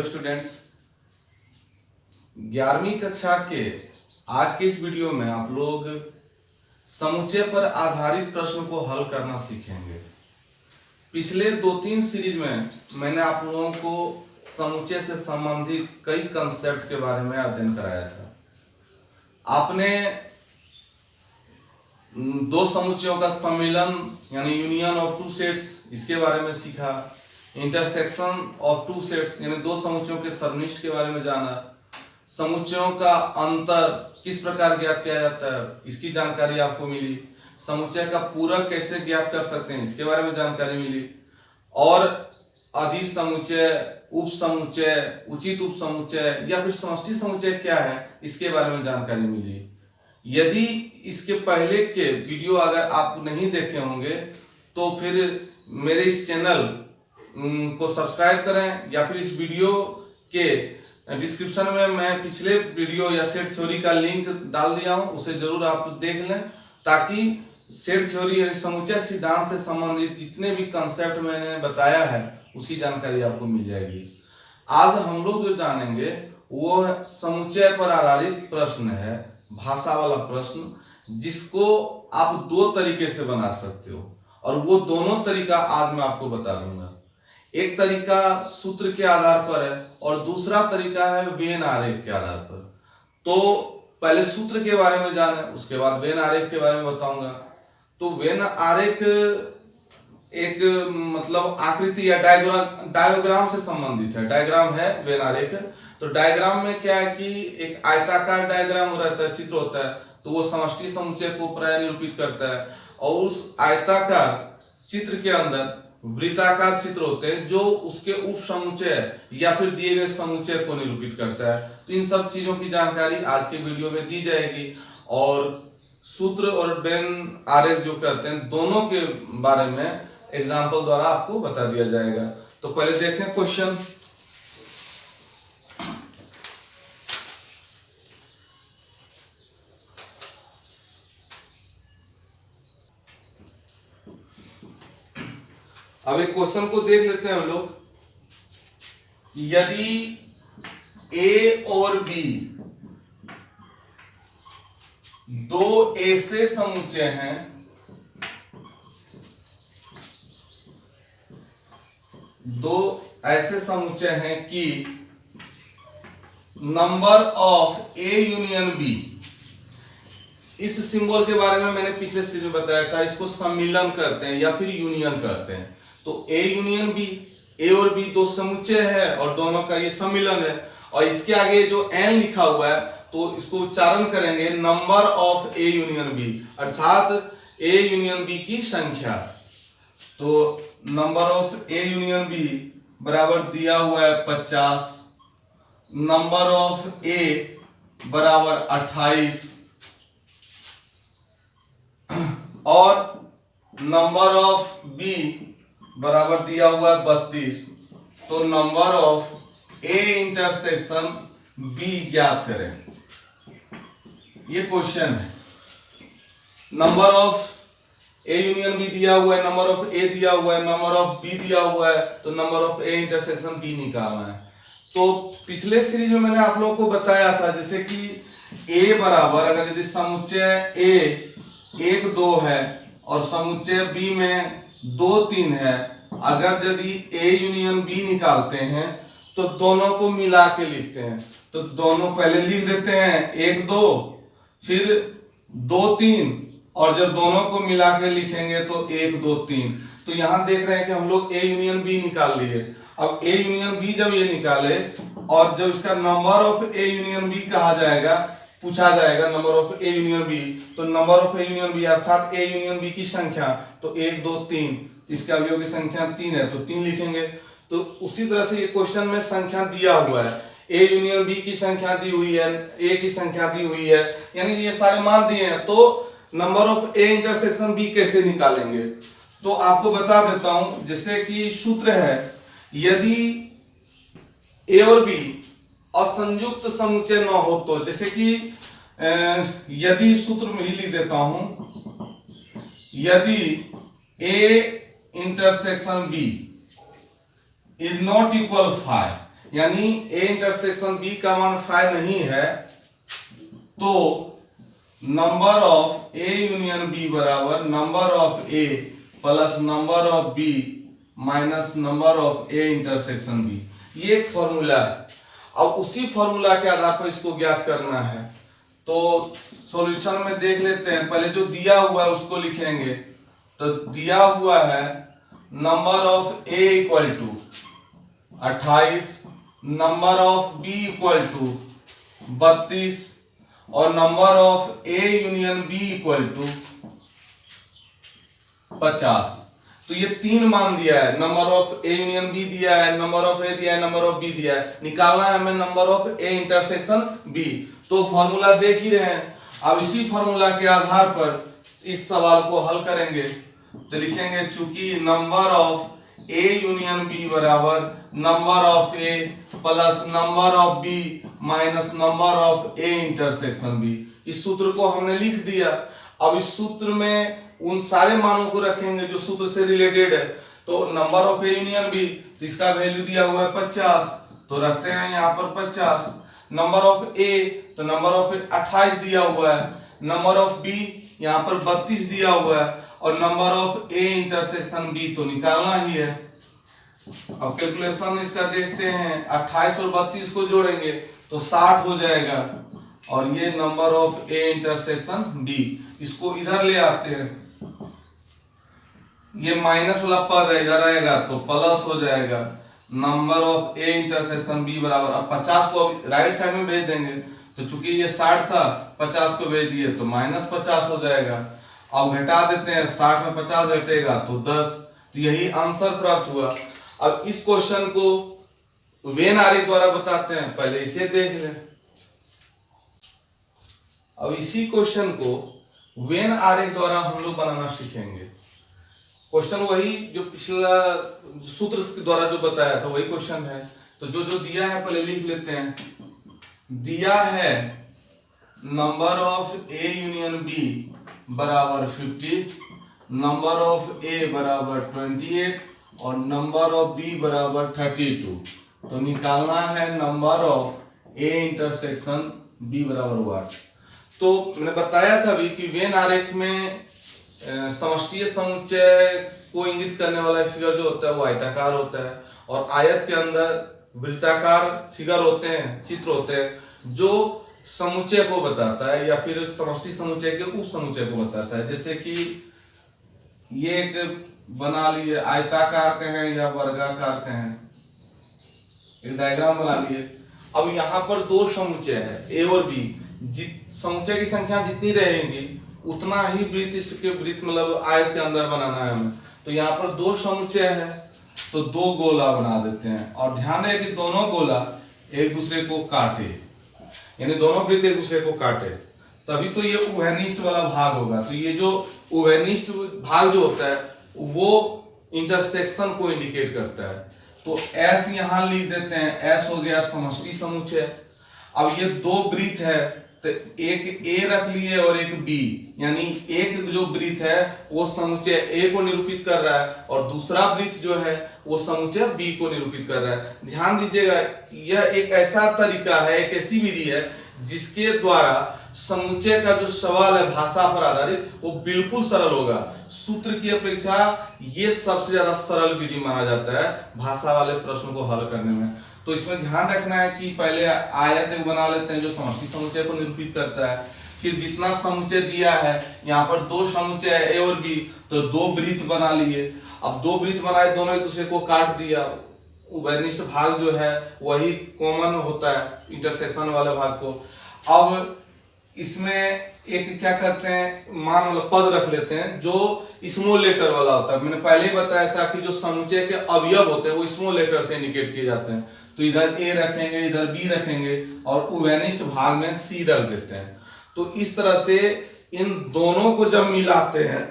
Hello students, 11वीं कक्षा के आज के इस वीडियो में आप लोग समुच्चय पर आधारित प्रश्न को हल करना सीखेंगे। पिछले 2-3 सीरीज में मैंने आप लोगों को समुच्चय से संबंधित कई कंसेप्ट के बारे में अध्ययन कराया था। आपने दो समुच्चयों का सम्मिलन यानी यूनियन ऑफ टू सेट्स इसके बारे में सीखा, इंटरसेक्शन ऑफ टू सेट्स यानी दो समुच्चयों के सर्वनिष्ठ के बारे में जाना, समुच्चयों का अंतर किस प्रकार ज्ञात किया जाता है इसकी जानकारी आपको मिली, समुच्चय का पूरक कैसे ज्ञात कर सकते हैं इसके बारे में जानकारी मिली, और अधिक समुच्चय, उप समुच्चय, उचित उप समुच्चय या फिर समष्टि समुच्चय क्या है इसके बारे में जानकारी मिली। यदि इसके पहले के वीडियो अगर आप नहीं देखे होंगे तो फिर मेरे इस चैनल को सब्सक्राइब करें या फिर इस वीडियो के डिस्क्रिप्शन में मैं पिछले वीडियो या सेट थ्योरी का लिंक डाल दिया हूं, उसे जरूर आप देख लें ताकि सेट थ्योरी यानी समुच्चय सिद्धांत से संबंधित जितने भी कंसेप्ट मैंने बताया है उसकी जानकारी आपको मिल जाएगी। आज हम लोग जो जानेंगे वो समुच्चय पर आधारित प्रश्न है, भाषा वाला प्रश्न, जिसको आप दो तरीके से बना सकते हो और वो दोनों तरीका आज मैं आपको बता दूंगा। एक तरीका सूत्र के आधार पर है और दूसरा तरीका है वेन आरेख के आधार पर। तो पहले सूत्र के बारे में जाने, उसके बाद वेन आरेख के बारे में बताऊंगा। तो वेन आरेख एक मतलब आकृति या डायग्राम से संबंधित है, डायग्राम है वेन आरेख। तो डायग्राम में क्या है कि एक आयताकार डायग्राम रहता है, चित्र होता है, तो वो समष्टि समुच्चय को प्राय निरूपित करता है, और उस आयताकार चित्र के अंदर वृत्ताकार चित्र होते हैं जो उसके उप समुच्चय या फिर दिए गए समुच्चय को निरूपित करता है। तो इन सब चीजों की जानकारी आज के वीडियो में दी जाएगी और सूत्र और वेन आरेख जो कहते हैं दोनों के बारे में एग्जाम्पल द्वारा आपको बता दिया जाएगा। तो पहले देखें क्वेश्चन। अब एक क्वेश्चन को देख लेते हैं हम लोग। यदि ए और बी दो ऐसे समुच्चय हैं कि number of A union B, इस सिंबल के बारे में मैंने पिछले सीरीज में बताया था, इसको सम्मिलन करते हैं या फिर यूनियन करते हैं। तो ए यूनियन बी, ए और बी दो समुच्चय है और दोनों का ये सम्मिलन है, और इसके आगे जो एन लिखा हुआ है तो इसको उच्चारण करेंगे number of A union B, अर्थात ए यूनियन बी की संख्या। तो number of A union B बराबर दिया हुआ है 50, नंबर ऑफ ए बराबर 28 और नंबर ऑफ बी बराबर दिया हुआ है 32। तो number of A intersection B ज्ञात करें, ये क्वेश्चन है। Number of A union B दिया हुआ है, नंबर ऑफ ए दिया हुआ है, नंबर ऑफ बी दिया हुआ है, तो number of A intersection B निकालना है। तो पिछले सीरीज में मैंने आप लोगों को बताया था जैसे कि ए बराबर, अगर यदि समुच्चय ए 1-2 है और समुच्चय बी में 2-3 है, अगर यदि ए यूनियन बी निकालते हैं तो दोनों को मिला के लिखते हैं। तो दोनों पहले लिख देते हैं 1-2 फिर 2-3, और जब दोनों को मिला के लिखेंगे तो 1-2-3। तो यहां देख रहे हैं कि हम लोग ए यूनियन बी निकाल लिए। अब ए यूनियन बी जब ये निकाले और जब इसका number of A union B कहा जाएगा, पूछा जाएगा number of A union B, तो number of A union B अर्थात ए यूनियन बी की संख्या, तो 1-2-3, इसका अवयव की संख्या 3 है तो 3 लिखेंगे। तो उसी तरह से ये क्वेश्चन में संख्या दिया हुआ है, ए यूनियन बी की संख्या दी हुई है, ए की संख्या दी हुई है, यानी ये सारे मान दिए हैं। तो number of A intersection B कैसे निकालेंगे, तो आपको बता देता हूं। जैसे कि सूत्र है, यदि ए और बी असंयुक्त समुच्चय न हो तो, जैसे कि यदि सूत्र में ही लिख देता हूं, यदि A intersection B is not equal 5, यानी ए इंटरसेक्शन बी का मान 5 नहीं है तो number of A union B बराबर number of A plus number of B minus number of A intersection B, ये एक फॉर्मूला है। अब उसी फॉर्मूला के आधार पर इसको ज्ञात करना है। तो सॉल्यूशन में देख लेते हैं, पहले जो दिया हुआ है उसको लिखेंगे। तो दिया हुआ है number of A equal to 28, number of B equal to 32 और number of A union B equal to 50। तो ये 3 मान दिया है, number of A union B दिया है, नंबर ऑफ ए दिया है, नंबर ऑफ बी दिया है। निकालना है हमें number of A intersection B. तो फॉर्मूला देख ही रहे हैं। अब इसी फॉर्मूला के आधार पर इस सवाल को हल करेंगे। तो लिखेंगे चूंकि number of A union B बराबर number of A plus number of B minus number of A intersection B. इस सूत्र को हमने लिख दिया। अब इस सूत्र में उन सारे मानों को रखेंगे जो सूत्र से रिलेटेड है। तो number of A union B, तो इसका वैल्यू दिया हुआ है 50, तो रखते हैं यहाँ पर 50। नंबर ऑफ ए, तो नंबर ऑफ ए 28 दिया हुआ है, नंबर ऑफ बी यहाँ पर 32 दिया हुआ है और number of A intersection B तो निकालना ही है। अब कैलकुलेशन इसका देखते हैं, 28 और 32 को जोड़ेंगे तो 60 हो जाएगा और ये number of A intersection B. इसको इधर ले आते हैं, ये माइनस वाला पद है इधर आएगा तो प्लस हो जाएगा। Number of A intersection B बराबर, अब 50 को राइट साइड में भेज देंगे तो चूंकि ये 60 था 50 को भेज दिए तो माइनस 50 हो जाएगा। अब घटा देते हैं, 60 में 50 घटेगा तो 10। तो यही आंसर प्राप्त हुआ। अब इस क्वेश्चन को वेन आरेख द्वारा बताते हैं, पहले इसे देख लें। अब इसी क्वेश्चन को वेन आरेख द्वारा हम लोग बनाना सीखेंगे। क्वेश्चन वही जो पिछला सूत्र के द्वारा जो बताया था वही क्वेश्चन है। तो जो जो दिया है पहले लिख लेते हैं। दिया है number of A union B बराबर 50, नंबर ऑफ ए बराबर 28 और नंबर ऑफ बी बराबर 32। तो निकालना है number of A intersection B बराबर 1। तो मैंने बताया था अभी कि वेन आरेख में समष्टीय समुच्चय को इंगित करने वाला फिगर जो होता है वो आयताकार होता है और आयत के अंदर वृत्ताकार फिगर होते हैं, चित्र होते हैं जो समुच्चय को बताता है या फिर समष्टि समुच्चय के उप समुच्चय को बताता है। जैसे कि ये एक बना लिए, आयताकार कहें या वर्गाकार कहें, एक डायग्राम बना लिए। अब यहाँ पर 2 समुच्चय है ए और बी। समुच्चय की संख्या जितनी रहेंगी उतना ही वृत्त, इसके वृत्त मतलब आयत के अंदर बनाना है हमें। तो यहाँ पर 2 समुच्चय है तो 2 गोला बना देते हैं और ध्यान है कि दोनों गोला एक दूसरे को काटे, यानी दोनों वृत्त एक दूसरे को काटे, तभी तो ये उभयनिष्ठ वाला भाग होगा। तो ये जो उभयनिष्ठ भाग जो होता है वो इंटरसेक्शन को इंडिकेट करता है। तो एस यहाँ लिख देते हैं, एस हो गया समष्टि समुच्चय। अब ये 2 वृत्त है तो एक ए रख लिए और एक बी, यानी एक जो वृत्त है वो समुच्चय ए को निरूपित कर रहा है और दूसरा वृत्त जो है वो समुच्चय बी को निरूपित कर रहा है। ध्यान दीजिएगा, यह एक ऐसा तरीका है, एक ऐसी विधि है जिसके द्वारा समुच्चय का जो सवाल है भाषा पर आधारित वो बिल्कुल सरल होगा। सूत्र की अपेक्षा ये सबसे ज्यादा सरल विधि माना जाता है भाषा वाले प्रश्न को हल करने में। तो इसमें ध्यान रखना है कि पहले आयत एक बना लेते हैं जो समष्टि समुच्चय को निरूपित करता है। फिर जितना समुच्चय दिया है, यहाँ पर 2 समुच्चय है ए और बी, तो 2 वृत्त बना लिए। अब 2 वृत्त बनाए, दोनों एक दूसरे को काट दिया। उभयनिष्ठ भाग जो है वही कॉमन होता है इंटरसेक्शन वाले भाग को। अब इसमें एक क्या करते हैं, मान वाला पद रख लेते हैं जो स्मॉल लेटर वाला होता है। मैंने पहले ही बताया था कि जो समुच्चय के अवयव होते हैं वो स्मॉल लेटर से इंडिकेट किए जाते हैं। तो इधर ए रखेंगे, इधर बी रखेंगे और उभयनिष्ठ भाग में सी रख देते हैं। तो इस तरह से इन दोनों को जब मिलाते हैं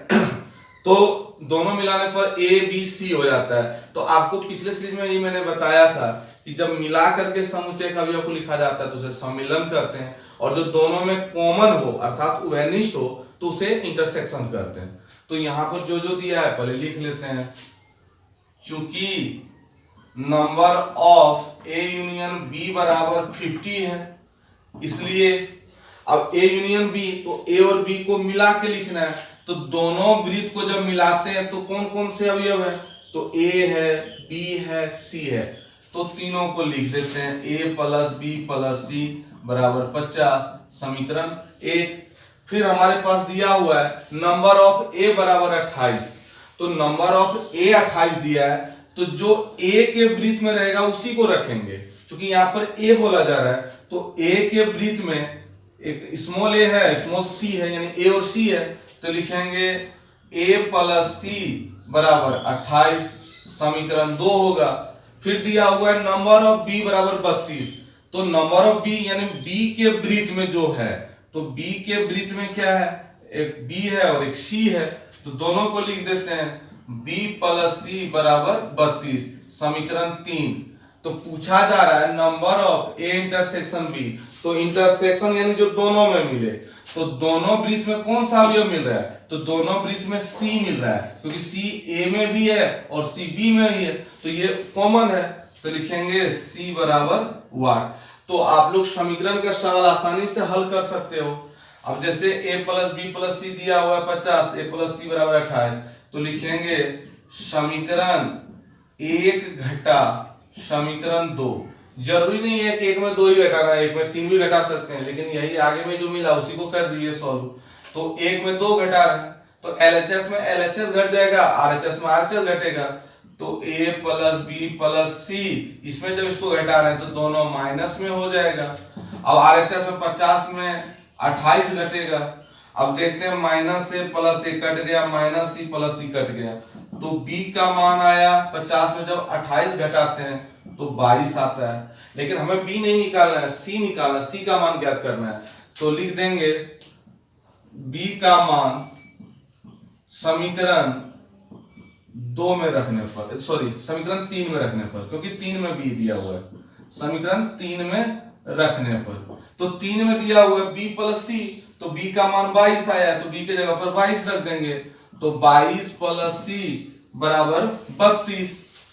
तो दोनों मिलाने पर ए बी सी हो जाता है। तो आपको पिछले सीरीज में ये मैंने बताया था कि जब मिला करके समुच्चय का अवयव को लिखा जाता है तो उसे सम्मिलन करते हैं और जो दोनों में कॉमन हो अर्थात उभयनिष्ठ हो तो उसे इंटरसेक्शन करते हैं। तो यहाँ पर जो जो दिया है पहले लिख लेते हैं। चूंकि number of A union B बराबर 50 है, इसलिए अब ए यूनियन बी, तो ए और बी को मिला के लिखना है, तो दोनों वृत्त को जब मिलाते हैं तो कौन कौन से अवयव है, तो ए है, बी है, सी है, तो तीनों को लिख देते हैं ए प्लस बी प्लस सी बराबर 50, समीकरण 1। फिर हमारे पास दिया हुआ है नंबर ऑफ ए बराबर 28, तो नंबर ऑफ ए 28 दिया है, तो जो ए के वृत्त में रहेगा उसी को रखेंगे, क्योंकि यहां पर ए बोला जा रहा है, तो ए के वृत्त में एक स्मॉल ए है, स्मॉल सी है, यानी ए और सी है, तो लिखेंगे ए प्लस सी बराबर 28, समीकरण 2 होगा। फिर दिया हुआ है नंबर ऑफ बी बराबर 32, तो नंबर ऑफ बी यानी बी के वृत्त में जो है, तो बी के वृत्त में क्या है, एक बी है और एक सी है, तो दोनों को लिख देते हैं b प्लस सी बराबर 32, समीकरण 3। तो पूछा जा रहा है number of A intersection B, तो इंटरसेक्शन यानी जो दोनों में मिले, तो दोनों वृत्त में कौन सा अवयव मिल रहा है, तो दोनों वृत्त में सी मिल रहा है, क्योंकि सी ए में भी है और सी बी में भी है, तो ये कॉमन है, तो लिखेंगे सी बराबर 1। तो आप लोग समीकरण का सवाल आसानी से हल कर सकते हो। अब जैसे a प्लस बी प्लस सी दिया हुआ है 50, a प्लस सी बराबर 28, तो लिखेंगे समीकरण 1 घटा समीकरण 2। जरूरी नहीं है कि एक में 2 ही घटाना है, एक में 3 भी घटा सकते हैं, लेकिन यही आगे में जो मिला उसी को कर दिए सॉल्व। तो एक में 2 घटा रहे हैं, तो LHS में LHS घट जाएगा, RHS में RHS घटेगा, तो a प्लस बी प्लस सी, इसमें जब इसको घटा रहे हैं तो दोनों माइनस में हो जाएगा। अब RHS में 50 में 28 घटेगा, अब देखते हैं माइनस से प्लस ए कट गया, माइनस सी प्लस सी कट गया, तो b का मान आया 50 में जब 28 घटाते हैं तो 22 आता है, लेकिन हमें b नहीं निकालना है, c निकालना है, c का मान ज्ञात करना है, तो लिख देंगे b का मान समीकरण 2 में रखने पर, सॉरी समीकरण 3 में रखने पर, क्योंकि 3 में b दिया हुआ है, समीकरण 3 में रखने पर, तो 3 में दिया हुआ है b प्लस सी, तो b का मान 22 आया, तो b के जगह पर 22 रख देंगे, तो 22 प्लस सी बराबर 32,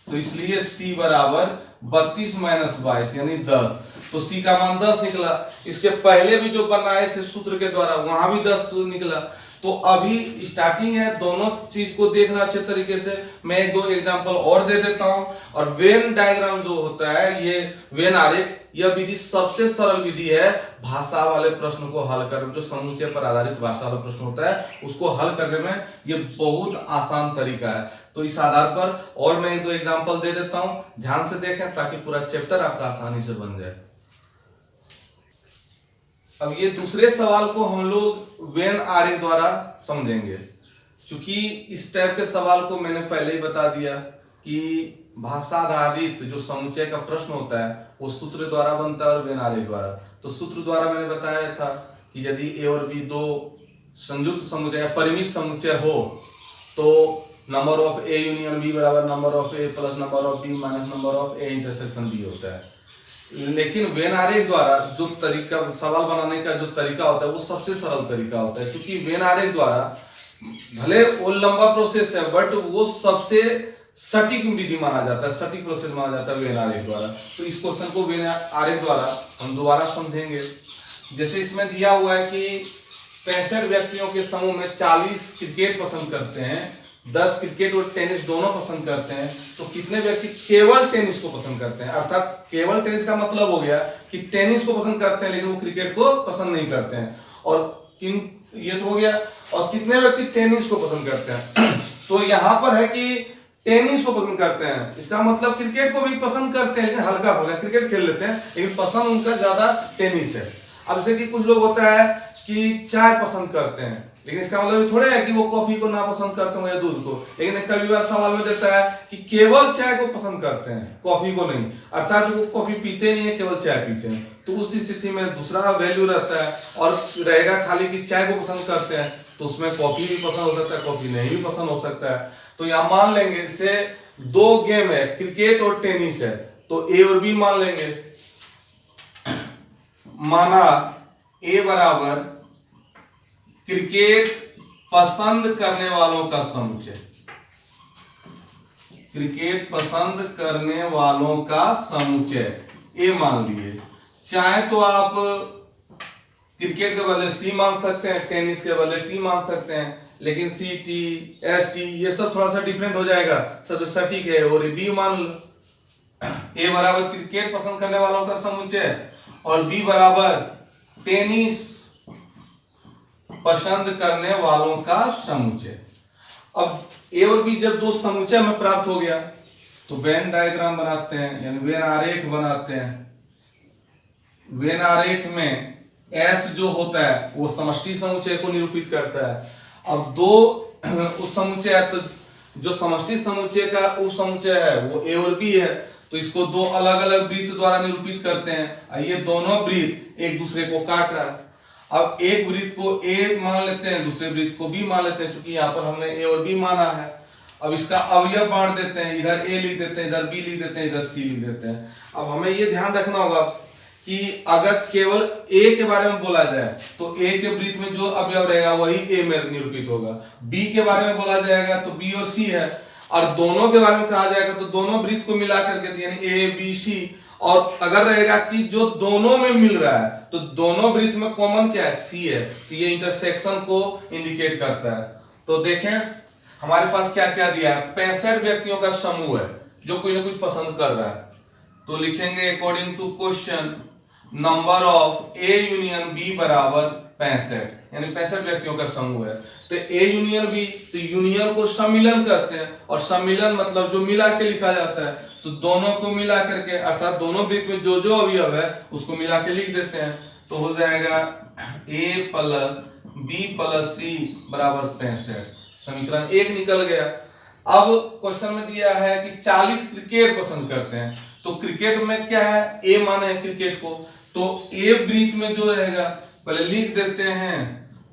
तो इसलिए c बराबर 32 माइनस 22 यानी 10, तो c का मान 10 निकला। इसके पहले भी जो बनाए थे सूत्र के द्वारा वहां भी 10 निकला। तो अभी स्टार्टिंग है, दोनों चीज को देखना अच्छे तरीके से। मैं एक दो एग्जांपल और दे देता हूं। और वेन डायग्राम जो होता है, ये वेन आरेख, यह विधि सबसे सरल विधि है भाषा वाले प्रश्न को हल करने, जो समुच्चय पर आधारित भाषा वाला प्रश्न होता है उसको हल करने में ये बहुत आसान तरीका है। तो इस आधार पर और मैं एक दो एग्जांपल दे देता हूं, ध्यान से देखें ताकि पूरा चैप्टर आपका आसानी से बन जाए। अब ये दूसरे सवाल को हम लोग वेन आरेख द्वारा समझेंगे, क्योंकि इस टाइप के सवाल को मैंने पहले ही बता दिया कि भाषा आधारित जो समुच्चय का प्रश्न होता है वो सूत्र द्वारा बनता है और वेन आरेख द्वारा। तो सूत्र द्वारा मैंने बताया था कि यदि ए और बी दो संयुक्त समुच्चय या परिमित समुच्चय हो तो number of A union B बराबर number of A plus number of B minus number of A intersection B होता है। लेकिन वेन आरेख द्वारा जो तरीका सवाल बनाने का जो तरीका होता है वो सबसे सरल तरीका होता है, क्योंकि वेन आरेख द्वारा भले वो लंबा प्रोसेस है बट वो सबसे सटीक विधि माना जाता है, सटीक प्रोसेस माना जाता है वेन आरेख द्वारा। तो इस क्वेश्चन को वेन आरेख द्वारा हम दोबारा समझेंगे। जैसे इसमें दिया हुआ है कि 65 व्यक्तियों के समूह में 40 क्रिकेट पसंद करते हैं, 10 क्रिकेट और टेनिस दोनों पसंद करते हैं, तो कितने व्यक्ति केवल टेनिस को पसंद करते हैं। अर्थात केवल टेनिस का मतलब हो गया कि टेनिस को पसंद करते हैं लेकिन वो क्रिकेट को पसंद नहीं करते हैं। और किन ये तो हो गया, और कितने व्यक्ति टेनिस को पसंद करते हैं तो यहां पर है कि टेनिस को पसंद करते हैं, इसका मतलब क्रिकेट को भी पसंद करते हैं लेकिन हल्का हो गया, क्रिकेट खेल लेते हैं लेकिन पसंद उनका ज्यादा टेनिस है। अब जैसे कि कुछ लोग होता है कि चाय पसंद करते हैं, लेकिन इसका मतलब थोड़ा है कि वो कॉफी को ना पसंद करते हो या दूध को। लेकिन कई बार सवाल में देता है कि केवल चाय को पसंद करते हैं, कॉफी को नहीं, अर्थात वो कॉफी पीते नहीं है, केवल चाय पीते हैं। तो उस स्थिति में दूसरा वैल्यू रहता है और रहेगा खाली कि चाय को पसंद करते हैं, तो उसमें कॉफी भी पसंद हो सकता है, कॉफी नहीं भी पसंद हो सकता है। तो यहाँ मान लेंगे इससे 2 गेम है, क्रिकेट और टेनिस है, तो ए और बी मान लेंगे। माना ए बराबर क्रिकेट पसंद करने वालों का समुच्चय, क्रिकेट पसंद करने वालों का समुच्चय, ए मान लिए। चाहे तो आप क्रिकेट के बदले सी मान सकते हैं, टेनिस के बदले टी मान सकते हैं, लेकिन सी टी एस टी ये सब थोड़ा सा डिफरेंट हो जाएगा, सब सटीक है। और बी मान लो, ए बराबर क्रिकेट पसंद करने वालों का समुच्चय और बी बराबर टेनिस पसंद करने वालों का समुच्चय। अब ए और बी जब दो समुच्चय में प्राप्त हो गया तो वेन डायग्राम बनाते हैं, यानी वेन आरेख बनाते हैं। वेन आरेख में एस जो होता है वो समष्टि समुच्चय को निरूपित करता है। अब दो उस समुच्चय है, तो जो समष्टि समुच्चय का उप समुच्चय है वो ए और बी है, तो इसको दो अलग अलग वृत्त द्वारा निरूपित करते हैं। ये दोनों वृत्त एक दूसरे को काट रहा है। अब एक वृत्त को ए मान लेते हैं, दूसरे वृत्त को बी मान लेते हैं, क्योंकि यहाँ पर हमने ए और बी माना है। अब इसका अवयव बांट देते हैं, इधर ए लिख देते हैं, इधर बी लिख देते हैं, इधर सी लिख देते हैं। अब हमें ये ध्यान रखना होगा कि अगर केवल ए के बारे में बोला जाए तो ए के वृत्त में जो अवयव रहेगा वही ए में निरूपित होगा। बी के बारे में बोला जाएगा तो बी और सी है, और दोनों के बारे में कहा जाएगा तो दोनों वृत्त को मिला करके, यानी ए बी सी। और अगर रहेगा कि जो दोनों में मिल रहा है तो दोनों वृत्त में कॉमन क्या है, सी है, तो ये इंटरसेक्शन को इंडिकेट करता है। तो देखें हमारे पास क्या क्या दिया है, 65 व्यक्तियों का समूह है जो कोई ना कुछ पसंद कर रहा है। तो लिखेंगे according to question number of A union B बराबर 65, यानी 65 व्यक्तियों का समूह है। तो ए यूनियन बी, तो यूनियन को सम्मिलन कहते हैं, और सम्मिलन मतलब जो मिला के लिखा जाता है, तो दोनों को मिला करके अर्थात दोनों वृत्त में जो जो अवयव है उसको मिला के लिख देते हैं। तो हो जाएगा ए प्लस बी प्लस सी बराबर 65, समीकरण 1 निकल गया। अब क्वेश्चन में दिया है कि 40 क्रिकेट पसंद करते हैं, तो क्रिकेट में क्या है, ए माने है क्रिकेट को, तो ए वृत्त में जो रहेगा पहले लिख देते हैं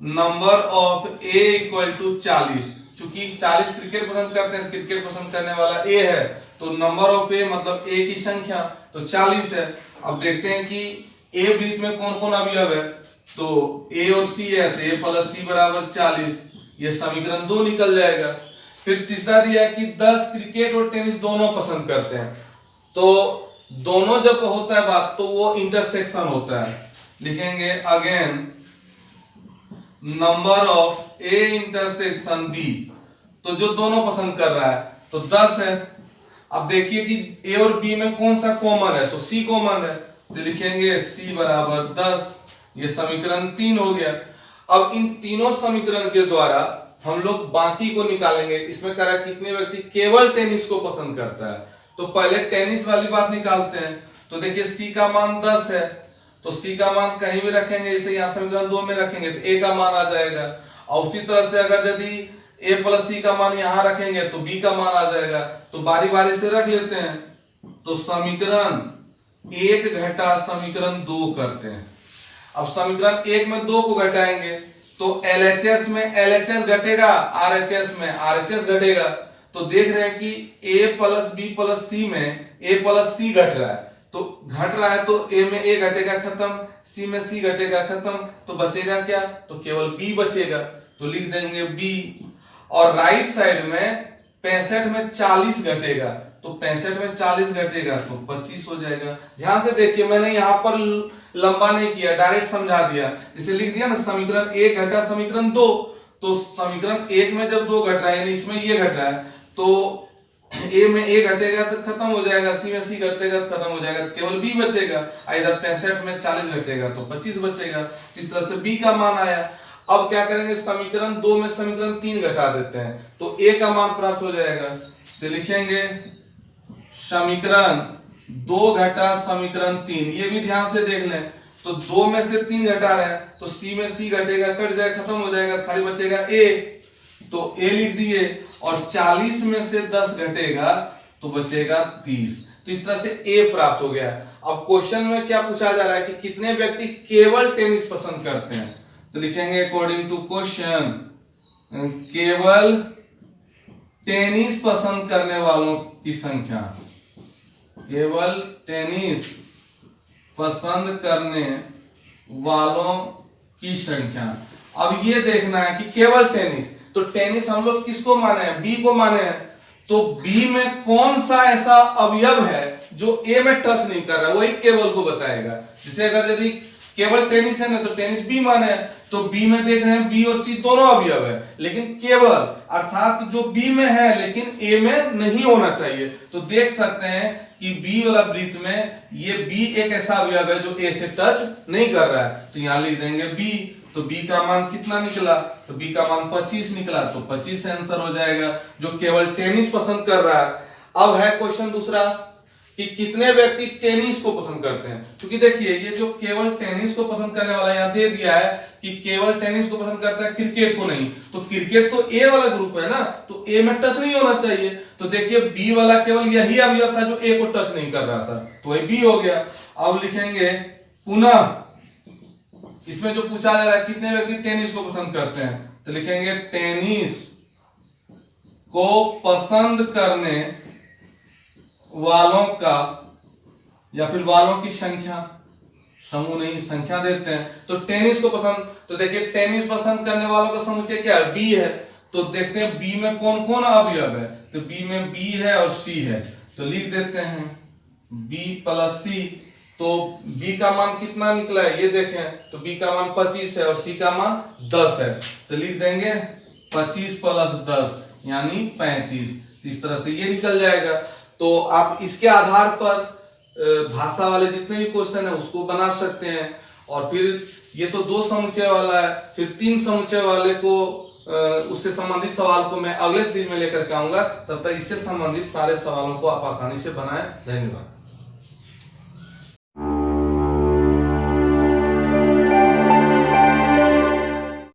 number of A equal to 40। चूंकि 40 क्रिकेट पसंद करते हैं, क्रिकेट पसंद करने वाला ए है, तो नंबर ऑफ ए मतलब ए की संख्या तो 40 है। अब देखते हैं कि ए वृत्त में कौन कौन अवयव है, तो ए और सी है, तो ए प्लस सी बराबर 40, ये समीकरण 2 निकल जाएगा। फिर तीसरा दिया है कि 10 क्रिकेट और टेनिस दोनों पसंद करते हैं, तो दोनों जब होता है बात तो वो इंटरसेक्शन होता है। लिखेंगे again number of A intersection B, तो जो दोनों पसंद कर रहा है तो 10 है। अब देखिए कि ए और बी में कौन सा कॉमन है, तो सी कॉमन है, तो लिखेंगे सी बराबर 10, ये समीकरण 3 हो गया। अब इन तीनों समीकरण के द्वारा हम लोग बाकी को निकालेंगे। इसमें कह रहा है कितने व्यक्ति केवल टेनिस को पसंद करता है, तो पहले टेनिस वाली बात निकालते हैं। तो देखिए सी का मान 10 है, तो सी का मान कहीं भी रखेंगे, जैसे यहाँ समीकरण 2 में रखेंगे तो ए का मान आ जाएगा, और उसी तरह से अगर यदि ए प्लस सी का मान यहाँ रखेंगे तो बी का मान आ जाएगा। तो बारी बारी से रख लेते हैं, तो समीकरण 1 घटा समीकरण 2 करते हैं। अब समीकरण 1 में 2 को घटाएंगे तो LHS में LHS घटेगा, RHS में RHS घटेगा। तो देख रहे हैं कि A प्लस बी प्लस सी में A प्लस सी घट रहा है, तो घट रहा है तो A में A घटेगा खत्म, C में C घटेगा खत्म, तो बचेगा क्या, तो केवल B बचेगा, तो लिख देंगे B। और राइट साइड में 65 में 40 घटेगा, तो 65 में 40 घटेगा तो 25 हो जाएगा। ध्यान से देखिए मैंने यहाँ पर लंबा नहीं किया, डायरेक्ट समझा दिया। जिसे लिख दिया ना समीकरण 1 घटा समीकरण 2, तो समीकरण 1 में जब 2 घट रहा है यानी इसमें ये घट रहा है, तो ए में ए घटेगा तो खत्म हो जाएगा, सी में सी घटेगा तो खत्म हो जाएगा, तो केवल बी बचेगा। इधर 65 में 40 घटेगा तो 25 बचेगा। इस तरह से बी का मान आया। अब क्या करेंगे, समीकरण 2 में समीकरण 3 घटा देते हैं तो ए का मान प्राप्त हो जाएगा। तो लिखेंगे समीकरण 2 घटा समीकरण 3, ये भी ध्यान से देख लें। तो 2 में से 3 घटा रहे हैं तो सी में सी घटेगा, कट जाएगा, खत्म हो जाएगा, खाली बचेगा ए, तो ए लिख दिए। और 40 में से 10 घटेगा तो बचेगा 30। तो इस तरह से ए प्राप्त हो गया। अब क्वेश्चन में क्या पूछा जा रहा है कि कितने व्यक्ति केवल टेनिस पसंद करते हैं, तो लिखेंगे अकॉर्डिंग टू क्वेश्चन केवल टेनिस पसंद करने वालों की संख्या, केवल टेनिस पसंद करने वालों की संख्या। अब ये देखना है कि केवल टेनिस, तो टेनिस हम लोग किसको माने हैं, बी को माने हैं, तो बी में कौन सा ऐसा अवयव है जो ए में टच नहीं कर रहा, वही केवल को बताएगा। जैसे अगर यदि केवल टेनिस है ना तो टेनिस बी माने, तो बी में देख रहे हैं बी और सी दोनों अवयव है, लेकिन केवल अर्थात जो बी में है लेकिन ए में नहीं होना चाहिए। तो देख सकते हैं कि बी वाला वृत्त में ये बी एक ऐसा अवयव है जो ए से टच नहीं कर रहा है, तो यहां लिख देंगे बी। तो बी का मान कितना निकला, तो बी का मान 25 निकला, तो 25 आंसर हो जाएगा, जो केवल टेनिस पसंद कर रहा है। अब है क्वेश्चन दूसरा कि कितने व्यक्ति टेनिस को पसंद करते हैं। क्योंकि देखिए ये जो केवल टेनिस को पसंद करने वाला यहां दे दिया है कि केवल टेनिस को पसंद करता है, क्रिकेट को नहीं, तो क्रिकेट तो ए वाला ग्रुप है ना, तो ए में टच नहीं होना चाहिए। तो देखिए बी वाला केवल यही अवयव था जो ए को टच नहीं कर रहा था, तो वही बी हो गया। अब लिखेंगे पुनः, इसमें जो पूछा जा रहा है कितने व्यक्ति टेनिस को पसंद करते हैं, तो लिखेंगे टेनिस को पसंद करने वालों का, या फिर वालों की संख्या, समूह नहीं संख्या देते हैं, तो टेनिस को पसंद, तो देखिए टेनिस पसंद करने वालों का समुच्चय क्या है, बी है। तो देखते हैं बी में कौन कौन अवयव है, तो बी में बी है और सी है, तो लिख देते हैं बी प्लस सी। तो बी का मान कितना निकला है ये देखें, तो बी का मान 25 है और सी का मान 10 है, तो लिख देंगे 25 प्लस 10 यानी 35। इस तरह से ये निकल जाएगा। तो आप इसके आधार पर भाषा वाले जितने भी क्वेश्चन है उसको बना सकते हैं। और फिर ये तो 2 समुच्चय वाला है, फिर 3 समुच्चय वाले को उससे संबंधित सवाल को मैं अगले सीरीज में लेकर के आऊंगा। तब तक इससे संबंधित सारे सवालों को आप आसानी से बनाएं। धन्यवाद।